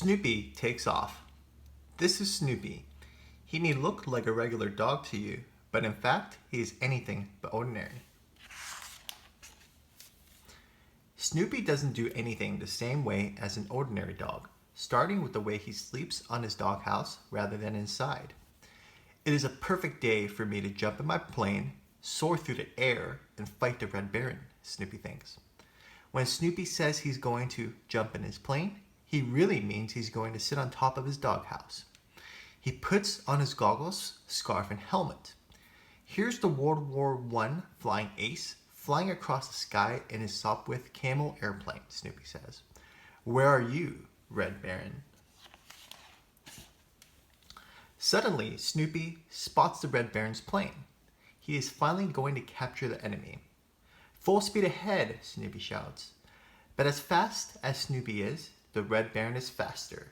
Snoopy Takes Off. This is Snoopy. He may look like a regular dog to you, but in fact, he is anything but ordinary. Snoopy doesn't do anything the same way as an ordinary dog, starting with the way he sleeps on his doghouse rather than inside. It is a perfect day for me to jump in my plane, soar through the air, and fight the Red Baron, Snoopy thinks. When Snoopy says he's going to jump in his plane, he really means he's going to sit on top of his doghouse. He puts on his goggles, scarf, and helmet. Here's the World War I flying ace flying across the sky in his Sopwith Camel airplane, Snoopy says. Where are you, Red Baron? Suddenly, Snoopy spots the Red Baron's plane. He is finally going to capture the enemy. Full speed ahead, Snoopy shouts. But as fast as Snoopy is, the Red Baron is faster.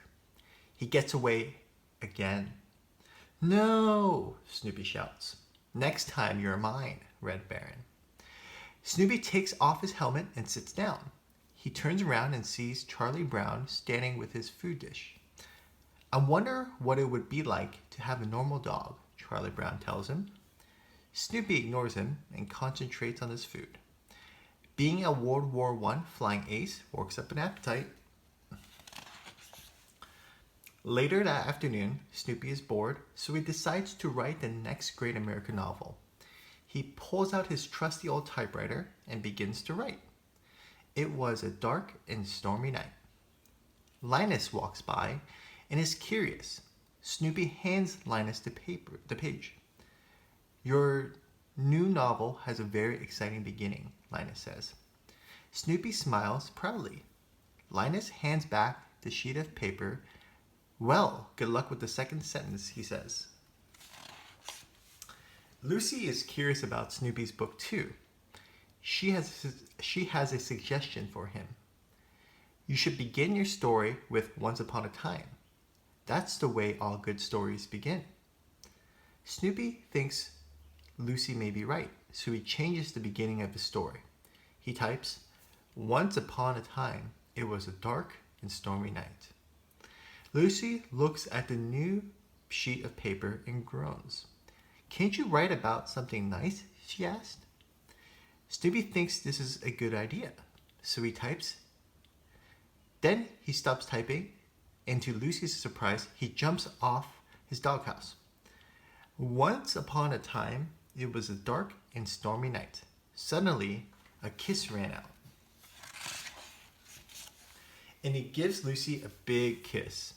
He gets away again. No, Snoopy shouts. Next time you're mine, Red Baron. Snoopy takes off his helmet and sits down. He turns around and sees Charlie Brown standing with his food dish. I wonder what it would be like to have a normal dog, Charlie Brown tells him. Snoopy ignores him and concentrates on his food. Being a World War I flying ace works up an appetite. Later that afternoon, Snoopy is bored, so he decides to write the next great American novel. He pulls out his trusty old typewriter and begins to write. It was a dark and stormy night. Linus walks by and is curious. Snoopy hands Linus the page. Your new novel has a very exciting beginning, Linus says. Snoopy smiles proudly. Linus hands back the sheet of paper. Well, good luck with the second sentence, he says. Lucy is curious about Snoopy's book too. She has a suggestion for him. You should begin your story with Once Upon a Time. That's the way all good stories begin. Snoopy thinks Lucy may be right, so he changes the beginning of his story. He types, Once upon a time, it was a dark and stormy night. Lucy looks at the new sheet of paper and groans. Can't you write about something nice? She asked. Snoopy thinks this is a good idea, so he types. Then he stops typing, and to Lucy's surprise, he jumps off his doghouse. Once upon a time, it was a dark and stormy night. Suddenly, a kiss ran out. And he gives Lucy a big kiss.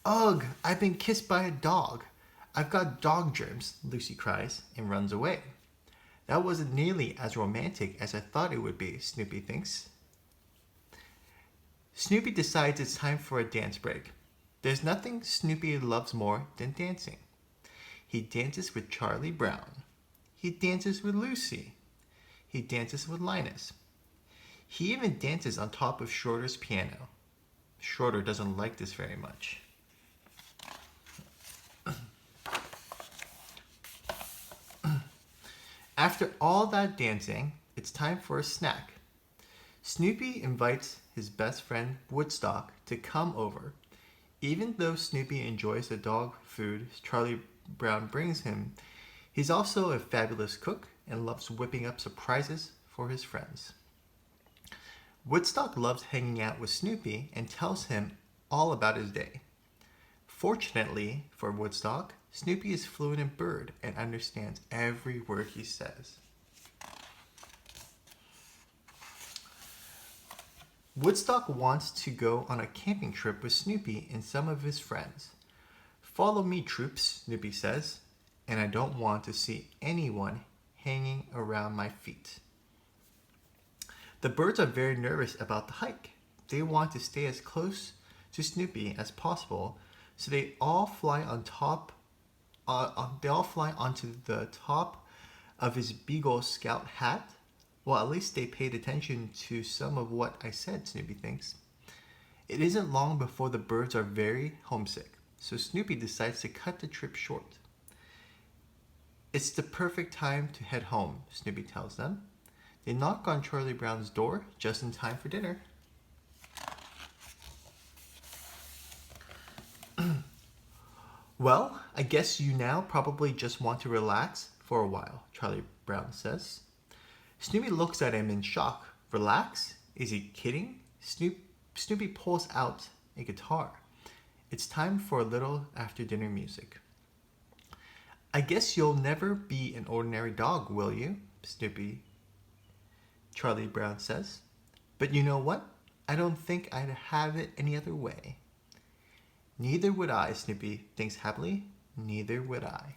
Ugh, I've been kissed by a dog. I've got dog germs, Lucy cries and runs away. That wasn't nearly as romantic as I thought it would be, Snoopy thinks. Snoopy decides it's time for a dance break. There's nothing Snoopy loves more than dancing. He dances with Charlie Brown. He dances with Lucy. He dances with Linus. He even dances on top of Shorter's piano. Shorter doesn't like this very much. After all that dancing, it's time for a snack. Snoopy invites his best friend Woodstock to come over. Even though Snoopy enjoys the dog food Charlie Brown brings him, he's also a fabulous cook and loves whipping up surprises for his friends. Woodstock loves hanging out with Snoopy and tells him all about his day. Fortunately for Woodstock, Snoopy is fluent in bird and understands every word he says. Woodstock wants to go on a camping trip with Snoopy and some of his friends. Follow me, troops, Snoopy says, and I don't want to see anyone hanging around my feet. The birds are very nervous about the hike. They want to stay as close to Snoopy as possible, so they all fly onto the top of his Beagle Scout hat. Well, at least they paid attention to some of what I said, Snoopy thinks. It isn't long before the birds are very homesick, so Snoopy decides to cut the trip short. It's the perfect time to head home, Snoopy tells them. They knock on Charlie Brown's door just in time for dinner. Well, I guess you now probably just want to relax for a while, Charlie Brown says. Snoopy looks at him in shock. Relax? Is he kidding? Snoopy pulls out a guitar. It's time for a little after dinner music. I guess you'll never be an ordinary dog, will you? Charlie Brown says. But you know what? I don't think I'd have it any other way. Neither would I, Snoopy thinks happily. Neither would I.